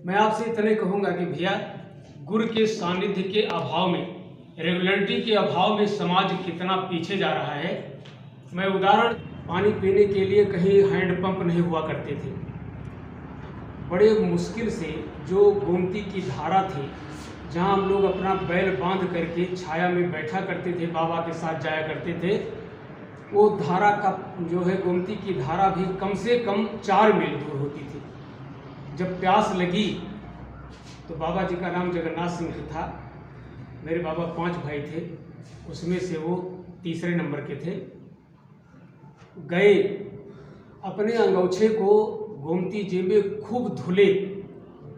मैं आपसे इतने कहूँगा कि भैया गुरु के सानिध्य के अभाव में, रेगुलरिटी के अभाव में समाज कितना पीछे जा रहा है। मैं उदाहरण, पानी पीने के लिए कहीं हैंडपंप नहीं हुआ करते थे। बड़े मुश्किल से जो गोमती की धारा थी, जहाँ हम लोग अपना बैल बांध करके छाया में बैठा करते थे, बाबा के साथ जाया करते थे, वो धारा का जो है गोमती की धारा भी कम से कम 4 मील दूर होती थी। जब प्यास लगी तो बाबा जी का नाम जगन्नाथ सिंह था। मेरे बाबा 5 भाई थे, उसमें से वो तीसरे नंबर के थे। गए, अपने अंगोछे को गोमती जी में खूब धुले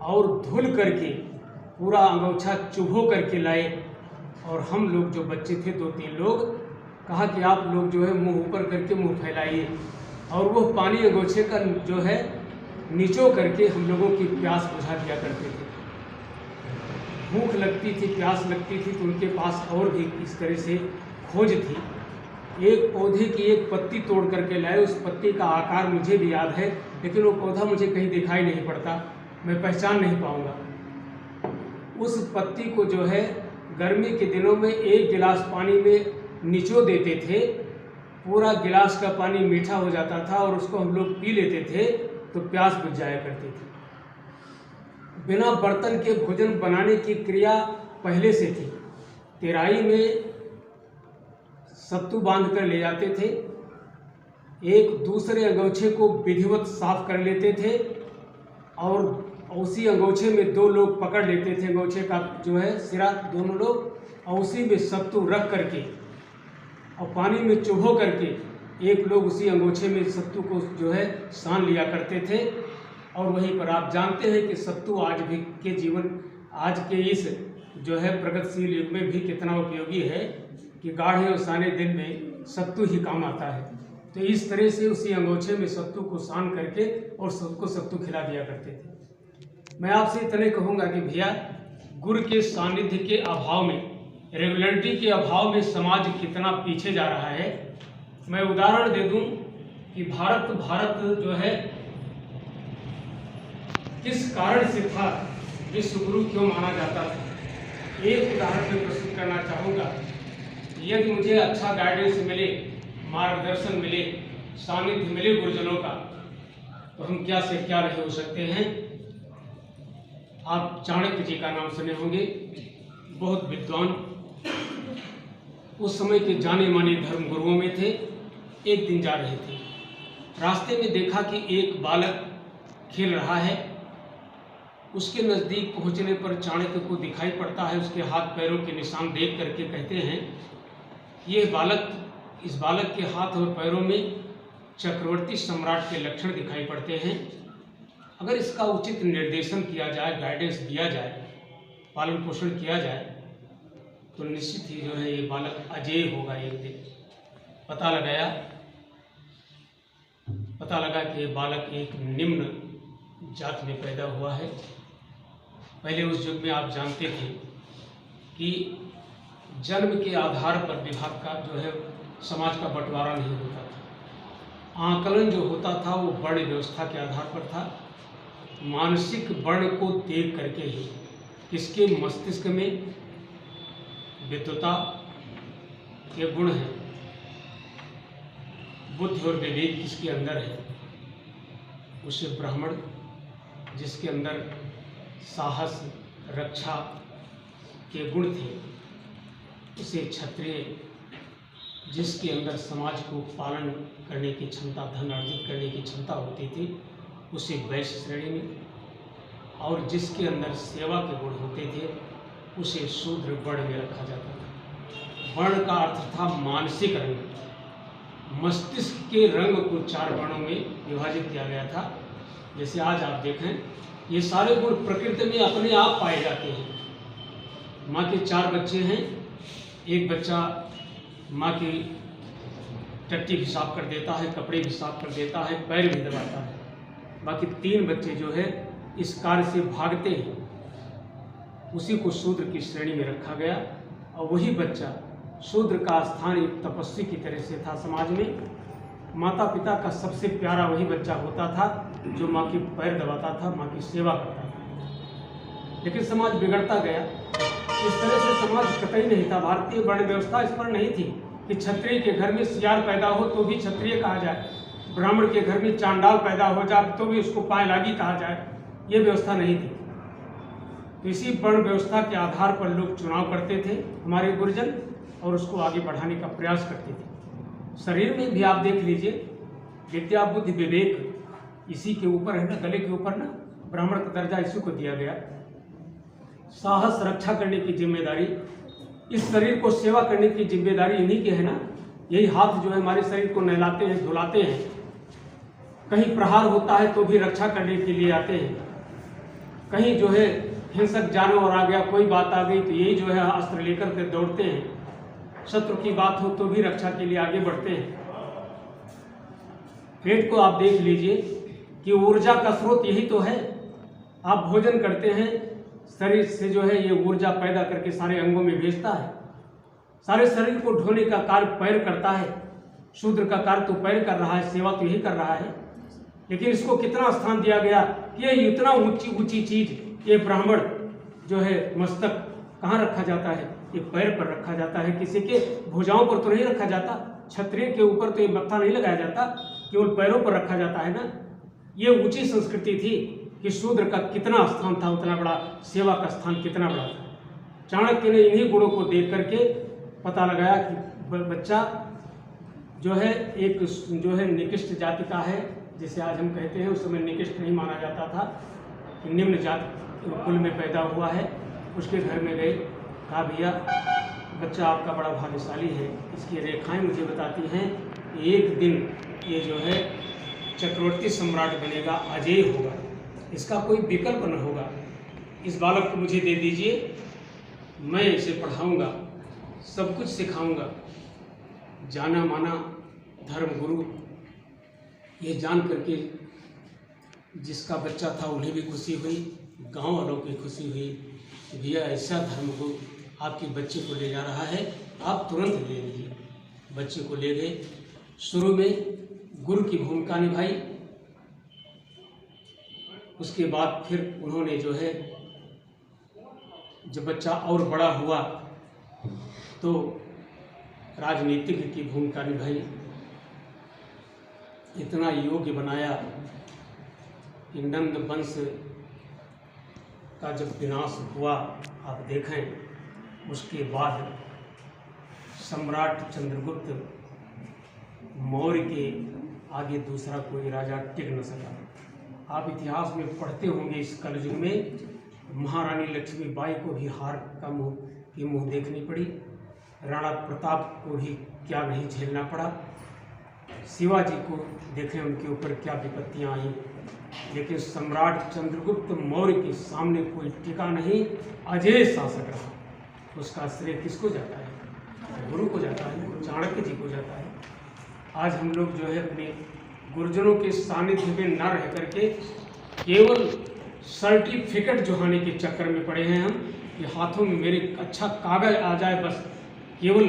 और धुल करके पूरा अंगोछा चुभो करके लाए। और हम लोग जो बच्चे थे 2-3 लोग, कहा कि आप लोग जो है मुंह ऊपर करके मुंह फैलाइए, और वो पानी अंगोछे का जो है नीचो करके हम लोगों की प्यास बुझा दिया करते थे। भूख लगती थी, प्यास लगती थी, तो उनके पास और भी इस तरह से खोज थी। एक पौधे की एक पत्ती तोड़ करके लाए, उस पत्ती का आकार मुझे भी याद है, लेकिन वो पौधा मुझे कहीं दिखाई नहीं पड़ता, मैं पहचान नहीं पाऊंगा। उस पत्ती को जो है गर्मी के दिनों में 1 गिलास पानी में निचो देते थे, पूरा गिलास का पानी मीठा हो जाता था और उसको हम लोग पी लेते थे तो प्यास बुझ जाया करती थी। बिना बर्तन के भोजन बनाने की क्रिया पहले से थी। तेराई में सत्तू बांध कर ले जाते थे, एक दूसरे अंगोछे को विधिवत साफ कर लेते थे और उसी अंगोछे में 2 लोग पकड़ लेते थे, अंगोछे का जो है सिरा दोनों लोग, और उसी में सत्तू रख करके और पानी में चुभो करके एक लोग उसी अंगोछे में सत्तू को जो है सान लिया करते थे। और वहीं पर आप जानते हैं कि सत्तू आज भी के जीवन, आज के इस जो है प्रगतिशील युग में भी कितना उपयोगी है कि गाढ़े और साने दिन में सत्तू ही काम आता है। तो इस तरह से उसी अंगोछे में सत्तू को सान करके और सबको सत्तू खिला दिया करते थे। मैं आपसे इतने कहूँगा कि भैया गुरु के सानिध्य के अभाव में, रेगुलरिटी के अभाव में समाज कितना पीछे जा रहा है। मैं उदाहरण दे दूं कि भारत जो है किस कारण से था, विश्व गुरु क्यों माना जाता था। एक उदाहरण मैं प्रस्तुत करना चाहूँगा। यदि मुझे अच्छा गाइडेंस मिले, मार्गदर्शन मिले, सानिध्य मिले गुरुजनों का, तो हम क्या से क्या नहीं हो सकते हैं। आप चाणक्य जी का नाम सुने होंगे, बहुत विद्वान, उस समय के जाने माने धर्म गुरुओं में थे। एक दिन जा रहे थे, रास्ते में देखा कि एक बालक खेल रहा है। उसके नज़दीक पहुंचने पर चाणक्य को दिखाई पड़ता है, उसके हाथ पैरों के निशान देख करके कहते हैं, इस बालक के हाथ और पैरों में चक्रवर्ती सम्राट के लक्षण दिखाई पड़ते हैं। अगर इसका उचित निर्देशन किया जाए, गाइडेंस दिया जाए, पालन पोषण किया जाए, तो निश्चित ही जो है ये बालक अजेय होगा। एक दिन पता लगा कि ये बालक एक निम्न जात में पैदा हुआ है। पहले उस युग में आप जानते थे कि जन्म के आधार पर विभाग का जो है समाज का बंटवारा नहीं होता था। आकलन जो होता था वो वर्ण व्यवस्था के आधार पर था। मानसिक वर्ण को देख करके ही किसके मस्तिष्क में विद्वता के गुण हैं, बुद्धि और विवेक किसके अंदर है, उसे ब्राह्मण, जिसके अंदर साहस रक्षा के गुण थे, उसे क्षत्रिय, जिसके अंदर समाज को पालन करने की क्षमता, धन अर्जित करने की क्षमता होती थी, उसे वैश्य श्रेणी में, और जिसके अंदर सेवा के गुण होते थे उसे शूद्र वर्ण में रखा जाता था। वर्ण का अर्थ था मानसिक रंग। मस्तिष्क के रंग को 4 वर्णों में विभाजित किया गया था। जैसे आज आप देखें, ये सारे गुण प्रकृति में अपने आप पाए जाते हैं। माँ के 4 बच्चे हैं, एक बच्चा माँ की टट्टी भी साफ कर देता है, कपड़े भी साफ कर देता है, पैर भी दबाता है। बाकी 3 बच्चे जो है इस कार्य से भागते हैं। उसी को शूद्र की श्रेणी में रखा गया, और वही बच्चा, शूद्र का स्थान एक तपस्वी की तरह से था समाज में। माता पिता का सबसे प्यारा वही बच्चा होता था जो माँ की पैर दबाता था, माँ की सेवा करता था। लेकिन समाज बिगड़ता गया। इस तरह से समाज कतई नहीं था। भारतीय वर्ण व्यवस्था इस पर नहीं थी कि क्षत्रिय के घर में सियार पैदा हो तो भी क्षत्रिय कहा जाए, ब्राह्मण के घर में चांडाल पैदा हो जाए तो भी उसको पायलागी कहा जाए। ये व्यवस्था नहीं थी। तो इसी वर्ण व्यवस्था के आधार पर लोग चुनाव करते थे हमारे गुरुजन, और उसको आगे बढ़ाने का प्रयास करते थे। शरीर में भी आप देख लीजिए, विद्या बुद्धि विवेक इसी के ऊपर है ना, गले के ऊपर ना ब्राह्मण का दर्जा इसी को दिया गया। साहस रक्षा करने की जिम्मेदारी, इस शरीर को सेवा करने की जिम्मेदारी इन्हीं की है ना। यही हाथ जो है हमारे शरीर को नहलाते हैं, धुलाते हैं। कहीं प्रहार होता है तो भी रक्षा करने के लिए आते हैं। कहीं जो है हिंसक जानवर आ गया, कोई बात आ गई तो यही जो है अस्त्र लेकर के दौड़ते हैं। शत्रु की बात हो तो भी रक्षा के लिए आगे बढ़ते हैं। पेट को आप देख लीजिए कि ऊर्जा का स्रोत यही तो है। आप भोजन करते हैं, शरीर से जो है ये ऊर्जा पैदा करके सारे अंगों में भेजता है। सारे शरीर को ढोने का कार्य पैर करता है। शूद्र का कार्य तो पैर कर रहा है, सेवा तो यही कर रहा है। लेकिन इसको कितना स्थान दिया गया कि ये इतना ऊंची चीज, ये ब्राह्मण जो है मस्तक कहाँ रखा जाता है? ये पैर पर रखा जाता है। किसी के भुजाओं पर तो नहीं रखा जाता। क्षत्रिय के ऊपर तो ये मत्था नहीं लगाया जाता, केवल पैरों पर रखा जाता है ना। ये ऊंची संस्कृति थी कि शूद्र का कितना स्थान था, उतना बड़ा सेवा का स्थान कितना बड़ा था। चाणक्य ने इन्हीं गुणों को देख करके पता लगाया कि बच्चा जो है एक जो है निकृष्ट जाति का है, जिसे आज हम कहते हैं। उस समय निकृष्ट नहीं माना जाता था कि निम्न जाति कुल में पैदा हुआ है। उसके घर में गए, कहा भैया बच्चा आपका बड़ा भाग्यशाली है, इसकी रेखाएं मुझे बताती हैं एक दिन ये जो है चक्रवर्ती सम्राट बनेगा, अजेय होगा, इसका कोई विकल्प न होगा। इस बालक को मुझे दे दीजिए, मैं इसे पढ़ाऊंगा, सब कुछ सिखाऊंगा। जाना माना धर्म गुरु ये जान करके जिसका बच्चा था उन्हें भी खुशी हुई, गांव वालों की खुशी हुई कि भैया ऐसा धर्म गुरु आपके बच्चे को ले जा रहा है, आप तुरंत ले लीजिए। बच्चे को ले गए। शुरू में गुरु की भूमिका निभाई। उसके बाद फिर उन्होंने जो है जब बच्चा और बड़ा हुआ तो राजनीतिज्ञ की भूमिका निभाई। इतना योग्य बनाया कि नंद वंश का जब विनाश हुआ, आप देखें उसके बाद सम्राट चंद्रगुप्त मौर्य के आगे दूसरा कोई राजा टिक न सका। आप इतिहास में पढ़ते होंगे इस कलयुग में महारानी लक्ष्मीबाई को भी हार का मुंह देखनी पड़ी। राणा प्रताप को भी क्या नहीं झेलना पड़ा। शिवाजी को देखें उनके ऊपर क्या विपत्तियां आई। लेकिन सम्राट चंद्रगुप्त मौर्य के सामने कोई टिका नहीं, अजेय शासक रहा। उसका श्रेय किसको जाता है? गुरु को जाता है, चाणक्य जी को जाता है। आज हम लोग जो है अपने गुरुजनों के सानिध्य में न रह करके केवल सर्टिफिकेट जुटाने के चक्कर में पड़े हैं हम, कि हाथों में मेरे अच्छा कागज आ जाए, बस केवल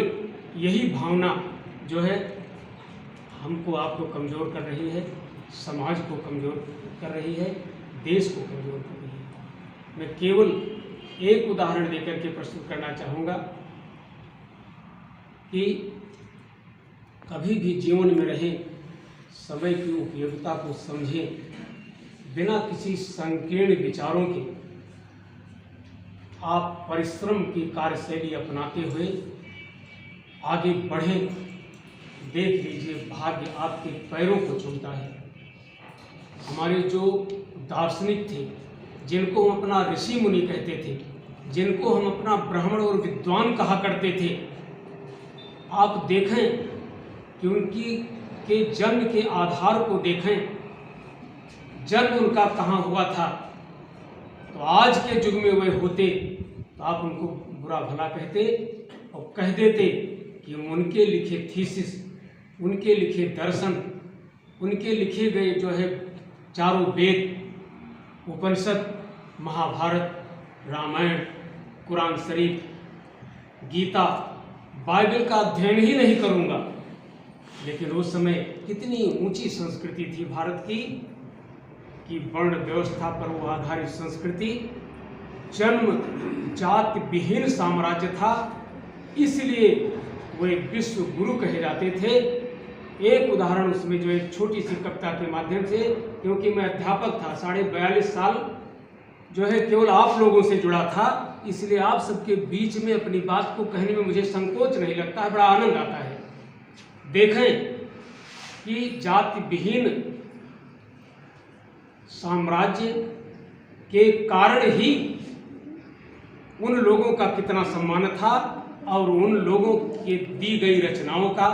यही भावना जो है हमको आपको कमज़ोर कर रही है, समाज को कमज़ोर कर रही है, देश को कमज़ोर कर रही है। मैं केवल एक उदाहरण देकर के प्रस्तुत करना चाहूँगा कि कभी भी जीवन में रहे, समय की उपयोगिता को समझें, बिना किसी संकीर्ण विचारों के आप परिश्रम की कार्यशैली अपनाते हुए आगे बढ़ें। देख लीजिए भाग्य आपके पैरों को चूमता है। हमारे जो दार्शनिक थे, जिनको हम अपना ऋषि मुनि कहते थे, जिनको हम अपना ब्राह्मण और विद्वान कहा करते थे, आप देखें कि उनकी के जन्म के आधार को देखें, जन्म उनका कहाँ हुआ था। तो आज के युग में वे होते तो आप उनको बुरा भला कहते और कह देते कि उनके लिखे थीसिस, उनके लिखे दर्शन, उनके लिखे गए जो है चारों वेद, उपनिषद, महाभारत, रामायण, कुरान शरीफ, गीता, बाइबल का अध्ययन ही नहीं करूँगा। लेकिन उस समय कितनी ऊंची संस्कृति थी भारत की कि वर्ण व्यवस्था पर वो आधारित संस्कृति जन्म जाति विहीन साम्राज्य था, इसलिए वे विश्व गुरु कहे जाते थे। एक उदाहरण उसमें जो एक छोटी सी कविता के माध्यम से, क्योंकि मैं अध्यापक था, 42.5 साल जो है केवल आप लोगों से जुड़ा था, इसलिए आप सबके बीच में अपनी बात को कहने में मुझे संकोच नहीं लगता है, बड़ा आनंद आता है। देखें कि जाति विहीन साम्राज्य के कारण ही उन लोगों का कितना सम्मान था और उन लोगों के दी गई रचनाओं का,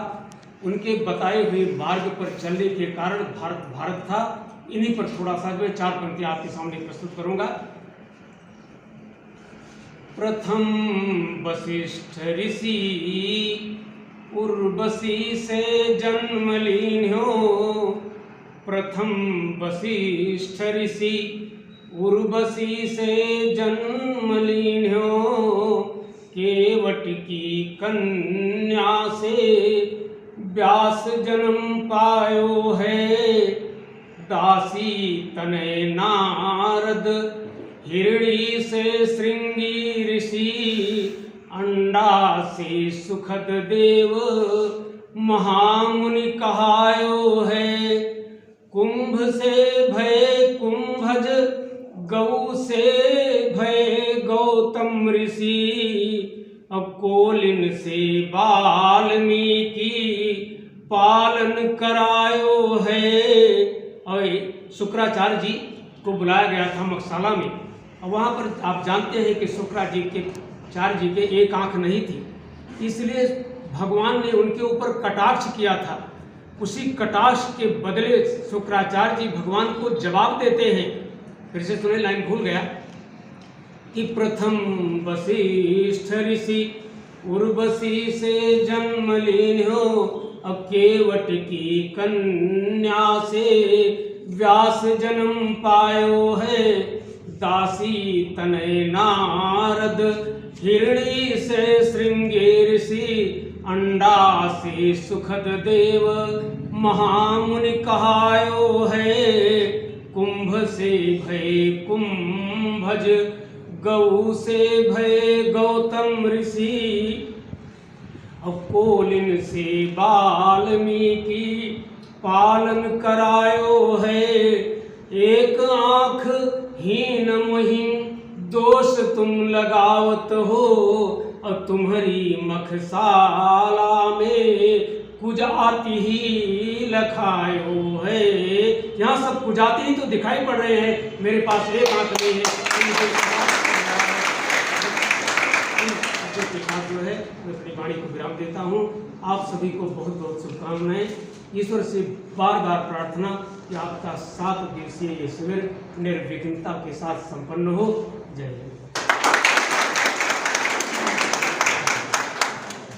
उनके बताए हुए मार्ग पर चलने के कारण भारत भारत था। इन्हीं पर थोड़ा सा मैं 4 पंक्तियां आपके सामने प्रस्तुत करूंगा। प्रथम वशिष्ठ ऋषि उर्वशी से जन्म लीन्यो, प्रथम वशिष्ठ ऋषि उर्वशी से जन्म लीन्यो, केवट की कन्या से व्यास जन्म पायो है, दासी तनय नारद हिरणी से श्रृंगी ऋषि, अंडा से सुखद देव महामुनि कहायो है, कुंभ से भय कुंभज गौ से भय गौतम ऋषि, कोलिन से वाल्मीकि पालन करायो है। और शुक्राचार्य जी को बुलाया गया था मकसाला में, और वहाँ पर आप जानते हैं कि शुक्राचार्य जी के एक आंख नहीं थी, इसलिए भगवान ने उनके ऊपर कटाक्ष किया था। उसी कटाक्ष के बदले शुक्राचार्य जी भगवान को जवाब देते हैं। फिर से सुने, लाइन भूल गया कि प्रथम वशिष्ठ ऋषि उर्वशी से जन्म लीन्यो, अब केवट की कन्या से व्यास जन्म पायो है, दासी तनय नारद हिरणी से श्रृंगे ऋषि, अंडा से सुखद देव महामुनि कहायो है, कुंभ से भय कुंभज गौ से भय गौतम ऋषि, कोलिन से वाल्मीकि पालन करायो है, एक आँख हीन मुहिम दोष तुम लगावत हो, और तुम्हारी मखसाला में कुजाति ही लखायो है। यहाँ सब कुजाति ही तो दिखाई पड़ रहे हैं, मेरे पास एक आँख नहीं है। के साथ जो है मैं अपनी वाणी को विराम देता हूँ। आप सभी को बहुत बहुत शुभकामनाएं। ईश्वर से बार बार प्रार्थना कि आपका 7 दिवसीय ये शिविर निर्विघ्नता के साथ संपन्न हो। जय हिंद।